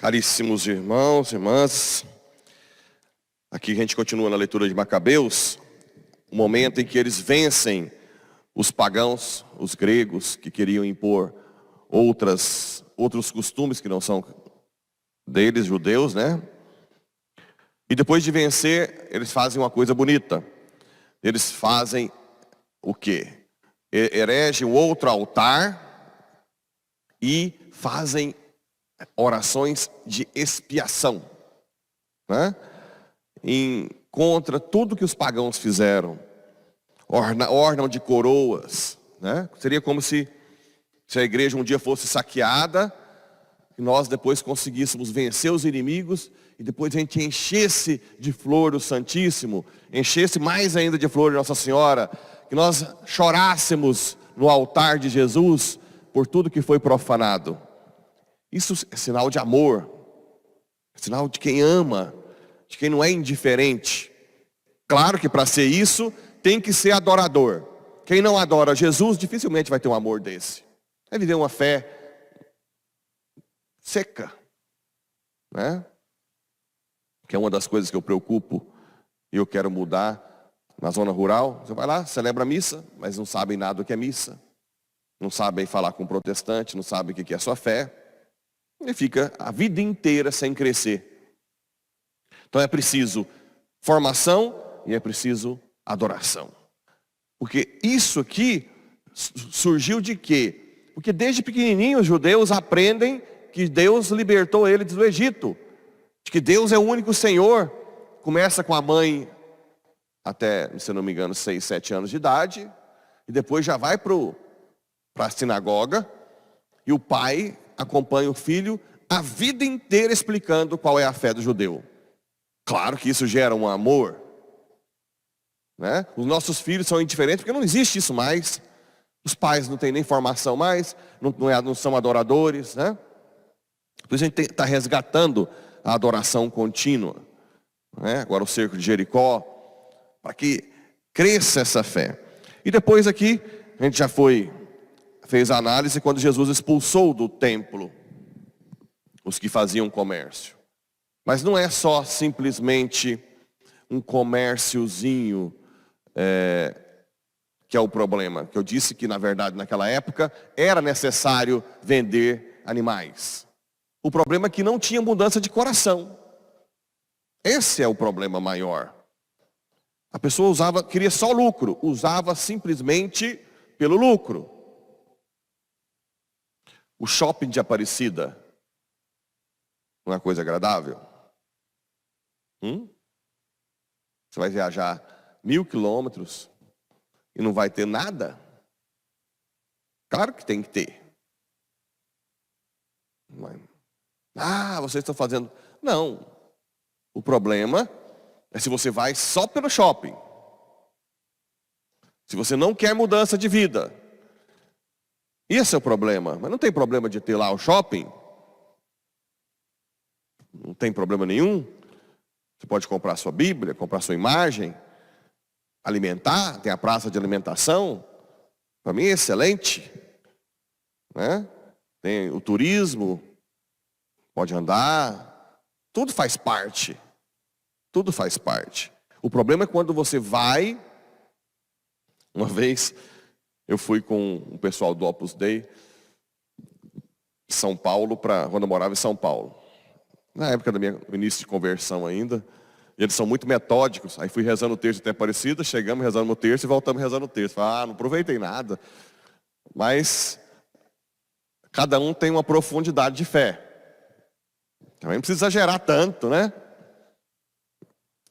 Caríssimos irmãos, irmãs, aqui a gente continua na leitura de Macabeus, o momento em que eles vencem os pagãos, os gregos, que queriam impor outros costumes que não são deles, judeus, né? E depois de vencer, eles fazem uma coisa bonita. Eles fazem o quê? Eregem um outro altar e fazem orações de expiação, né? Contra tudo que os pagãos fizeram. Ornam de coroas, né? Seria como se a igreja um dia fosse saqueada e nós depois conseguíssemos vencer os inimigos e depois a gente enchesse de flor o Santíssimo, enchesse mais ainda de flor Nossa Senhora, que nós chorássemos no altar de Jesus por tudo que foi profanado. Isso é sinal de amor, é sinal de quem ama, de quem não é indiferente. Claro que para ser isso, tem que ser adorador. Quem não adora Jesus, dificilmente vai ter um amor desse. Vai viver uma fé seca, né? Que é uma das coisas que eu preocupo e eu quero mudar na zona rural. Você vai lá, celebra a missa, mas não sabem nada do que é missa. Não sabem falar com um protestante, não sabem o que é a sua fé. E fica a vida inteira sem crescer. Então é preciso formação e é preciso adoração. Porque isso aqui surgiu de quê? Porque desde pequenininho os judeus aprendem que Deus libertou eles do Egito. De que Deus é o único Senhor. Começa com a mãe até, se não me engano, 6, 7 anos de idade. E depois já vai para a sinagoga. E o pai acompanha o filho a vida inteira explicando qual é a fé do judeu. Claro que isso gera um amor, né? Os nossos filhos são indiferentes porque não existe isso mais. Os pais não têm nem formação mais, não são adoradores, né? Por isso a gente está resgatando a adoração contínua, né? Agora o cerco de Jericó, para que cresça essa fé. E depois aqui, a gente já fez a análise quando Jesus expulsou do templo os que faziam comércio. Mas não é só simplesmente um comérciozinho que é o problema. Que eu disse que, na verdade, naquela época, era necessário vender animais. O problema é que não tinha mudança de coração. Esse é o problema maior. A pessoa queria só lucro, usava simplesmente pelo lucro. O shopping de Aparecida não é uma coisa agradável? Você vai viajar 1000 quilômetros e não vai ter nada? Claro que tem que ter. Vocês estão fazendo... Não. O problema é se você vai só pelo shopping. Se você não quer mudança de vida. Esse é o problema. Mas não tem problema de ter lá o shopping. Não tem problema nenhum. Você pode comprar sua Bíblia, comprar sua imagem, alimentar, tem a praça de alimentação. Para mim é excelente, né? Tem o turismo, pode andar, tudo faz parte. Tudo faz parte. O problema é quando você vai. Uma vez eu fui com o pessoal do Opus Dei de São Paulo, quando eu morava em São Paulo. Na época do meu início de conversão ainda. Eles são muito metódicos. Aí fui rezando o terço até Aparecida, chegamos rezando o terço e voltamos rezando o terço. Não aproveitei nada. Mas cada um tem uma profundidade de fé. Também não precisa exagerar tanto, né?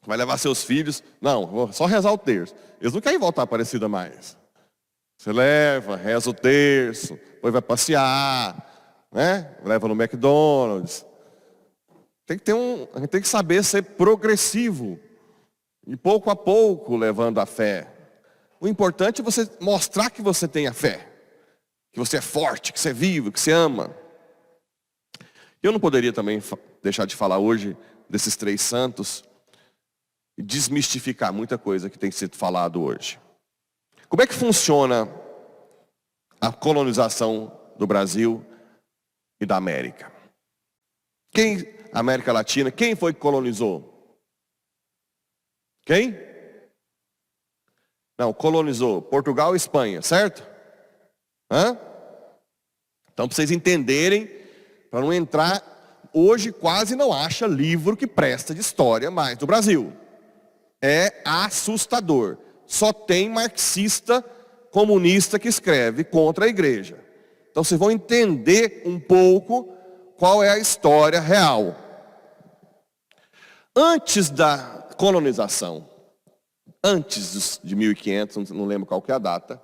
Vai levar seus filhos. Não, vou só rezar o terço. Eles não querem voltar a Aparecida mais. Você leva, reza o terço, depois vai passear, né? Leva no McDonald's. A gente tem que saber ser progressivo. E pouco a pouco levando a fé. O importante é você mostrar que você tem a fé. Que você é forte, que você é vivo, que você ama. Eu não poderia também deixar de falar hoje desses 3 santos. e desmistificar muita coisa que tem sido falado hoje. Como é que funciona a colonização do Brasil e da América? América Latina, quem foi que colonizou? Quem? Não, colonizou Portugal e Espanha, certo? Então, para vocês entenderem, para não entrar, hoje quase não acha livro que presta de história mais do Brasil. É assustador. Só tem marxista, comunista que escreve contra a igreja. Então, vocês vão entender um pouco qual é a história real. Antes da colonização, antes de 1500, não lembro qual que é a data,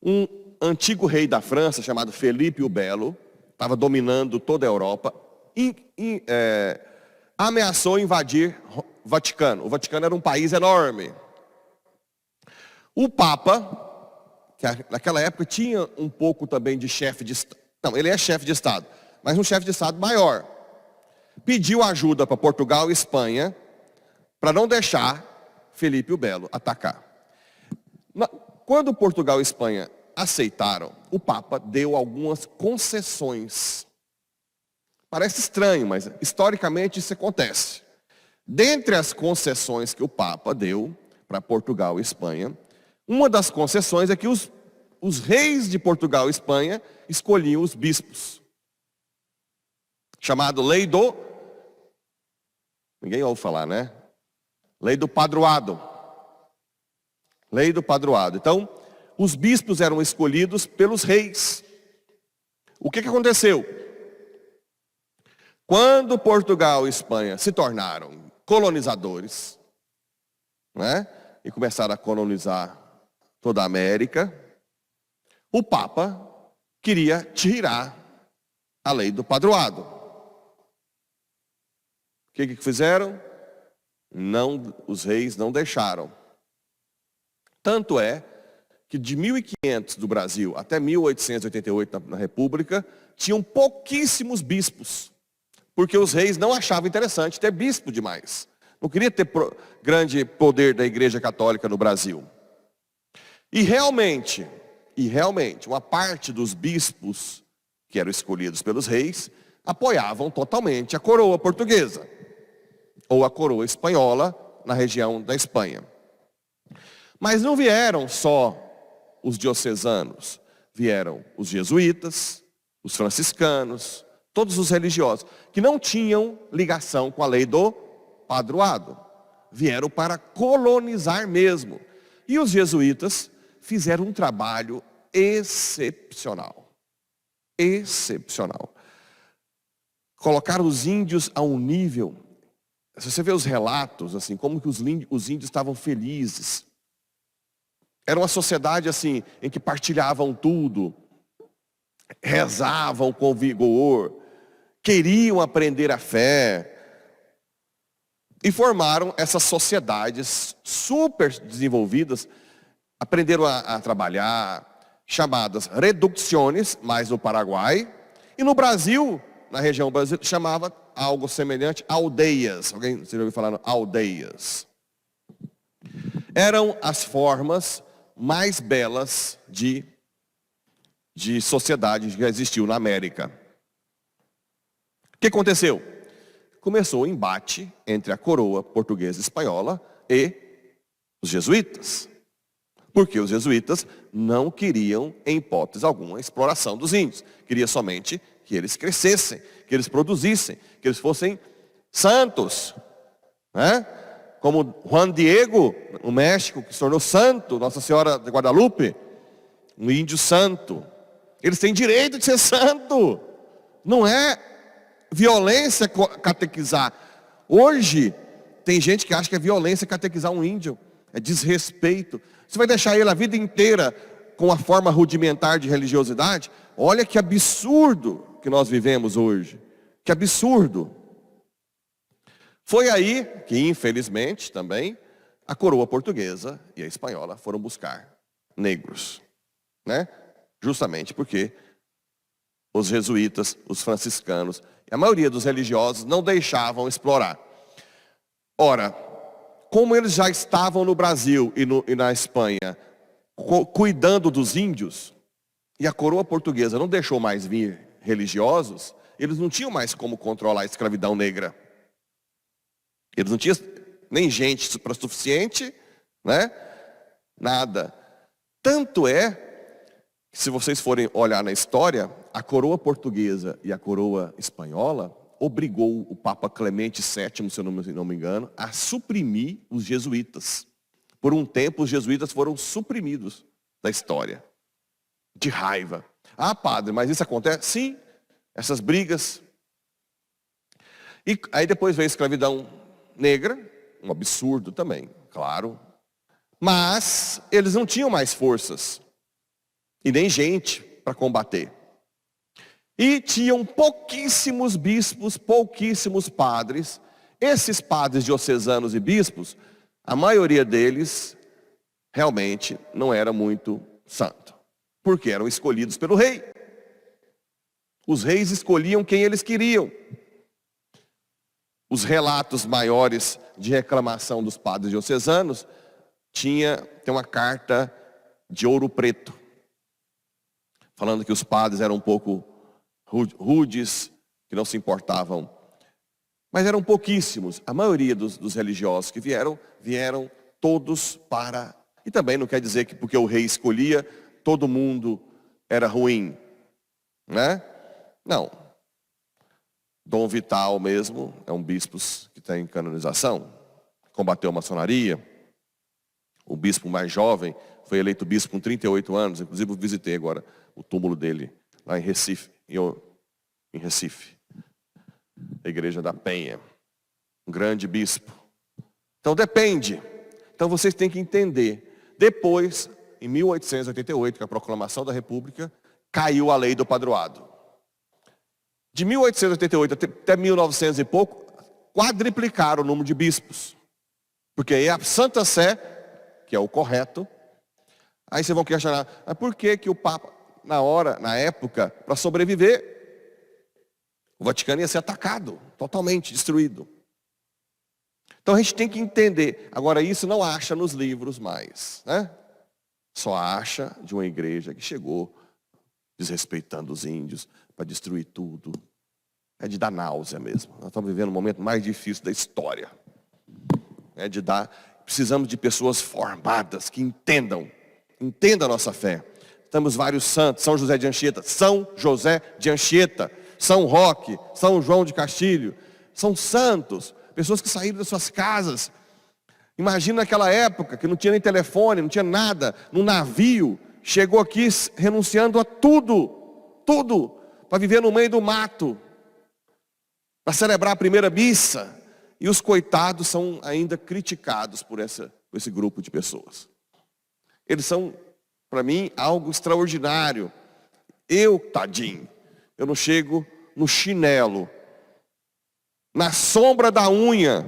um antigo rei da França, chamado Felipe o Belo, estava dominando toda a Europa, ameaçou invadir o Vaticano. O Vaticano era um país enorme. O Papa, que naquela época tinha um pouco também de chefe de Estado, não, ele é chefe de Estado, mas um chefe de Estado maior, pediu ajuda para Portugal e Espanha, para não deixar Felipe o Belo atacar. Quando Portugal e Espanha aceitaram, o Papa deu algumas concessões. Parece estranho, mas historicamente isso acontece. Dentre as concessões que o Papa deu para Portugal e Espanha, uma das concessões é que os reis de Portugal e Espanha escolhiam os bispos. Chamado Lei do... Ninguém ouve falar, né? Lei do Padroado. Lei do Padroado. Então, os bispos eram escolhidos pelos reis. O que aconteceu? Quando Portugal e Espanha se tornaram colonizadores, né, e começaram a colonizar toda a América, o Papa queria tirar a lei do padroado. O que fizeram? Os reis não deixaram. Tanto é que de 1500 do Brasil até 1888 na República, tinham pouquíssimos bispos, porque os reis não achavam interessante ter bispo demais. Não queria ter grande poder da Igreja Católica no Brasil. E realmente, uma parte dos bispos que eram escolhidos pelos reis apoiavam totalmente a coroa portuguesa ou a coroa espanhola na região da Espanha. Mas não vieram só os diocesanos, vieram os jesuítas, os franciscanos, todos os religiosos, que não tinham ligação com a lei do padroado. Vieram para colonizar mesmo. E os jesuítas fizeram um trabalho excepcional. Excepcional. Colocaram os índios a um nível... Se você vê os relatos, assim, como que os índios estavam felizes. Era uma sociedade assim, em que partilhavam tudo, rezavam com vigor, queriam aprender a fé, e formaram essas sociedades super desenvolvidas, aprenderam a trabalhar, chamadas reducciones, mais no Paraguai, e no Brasil, na região brasileira, chamava algo semelhante a aldeias. Alguém já ouviu falar aldeias? Eram as formas mais belas de sociedade que já existiu na América. O que aconteceu? Começou o embate entre a coroa portuguesa e espanhola e os jesuítas. Porque os jesuítas não queriam, em hipótese alguma, a exploração dos índios. Queria somente que eles crescessem, que eles produzissem, que eles fossem santos, né? Como Juan Diego, no México, que se tornou santo, Nossa Senhora de Guadalupe, um índio santo. Eles têm direito de ser santo. Não é violência catequizar. Hoje, tem gente que acha que é violência catequizar um índio. É desrespeito. Você vai deixar ele a vida inteira com a forma rudimentar de religiosidade? Olha que absurdo que nós vivemos hoje. Que absurdo. Foi aí que, infelizmente, também, a coroa portuguesa e a espanhola foram buscar negros, né? Justamente porque os jesuítas, os franciscanos e a maioria dos religiosos não deixavam explorar. Ora, como eles já estavam no Brasil e na Espanha, cuidando dos índios, e a coroa portuguesa não deixou mais vir religiosos, eles não tinham mais como controlar a escravidão negra. Eles não tinham nem gente para suficiente, né? Nada. Tanto é que, se vocês forem olhar na história, a coroa portuguesa e a coroa espanhola obrigou o Papa Clemente VII, se eu não me engano, a suprimir os jesuítas. Por um tempo, os jesuítas foram suprimidos da história. De raiva. Ah, padre, mas isso acontece? Sim, essas brigas. E aí depois veio a escravidão negra, um absurdo também, claro. Mas eles não tinham mais forças e nem gente para combater. E tinham pouquíssimos bispos, pouquíssimos padres. Esses padres diocesanos e bispos, a maioria deles realmente não era muito santo, porque eram escolhidos pelo rei. Os reis escolhiam quem eles queriam. Os relatos maiores de reclamação dos padres diocesanos tem uma carta de ouro preto, falando que os padres eram um pouco rudes, que não se importavam. Mas eram pouquíssimos. A maioria dos religiosos que vieram todos para... E também não quer dizer que porque o rei escolhia, todo mundo era ruim, né? Não. Dom Vital mesmo é um bispo que está em canonização, combateu a maçonaria. O bispo mais jovem foi eleito bispo com 38 anos, inclusive eu visitei agora o túmulo dele lá em Recife, a Igreja da Penha. Um grande bispo. Então depende. Então vocês têm que entender. Depois, em 1888, com a proclamação da República, caiu a lei do padroado. De 1888 até 1900 e pouco, quadriplicaram o número de bispos. Porque aí a Santa Sé, que é o correto, aí vocês vão questionar, mas por que o Papa, na época, para sobreviver, o Vaticano ia ser atacado, totalmente destruído. Então a gente tem que entender. Agora isso não acha nos livros mais, né? Só acha de uma igreja que chegou desrespeitando os índios para destruir tudo. É de dar náusea mesmo. Nós estamos vivendo o momento mais difícil da história. Precisamos de pessoas formadas que entendam a nossa fé. Temos vários santos, São José de Anchieta, São Roque, São João de Castilho. São santos, pessoas que saíram das suas casas. Imagina naquela época que não tinha nem telefone, não tinha nada, num navio, chegou aqui renunciando a tudo, para viver no meio do mato, para celebrar a primeira missa. E os coitados são ainda criticados por esse grupo de pessoas. Eles são, para mim, algo extraordinário. Tadinho, eu não chego no chinelo, na sombra da unha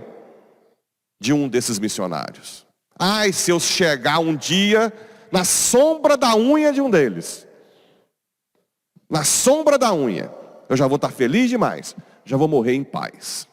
de um desses missionários. Ai, se eu chegar um dia na sombra da unha de um deles. Na sombra da unha. Eu já vou estar feliz demais. Já vou morrer em paz.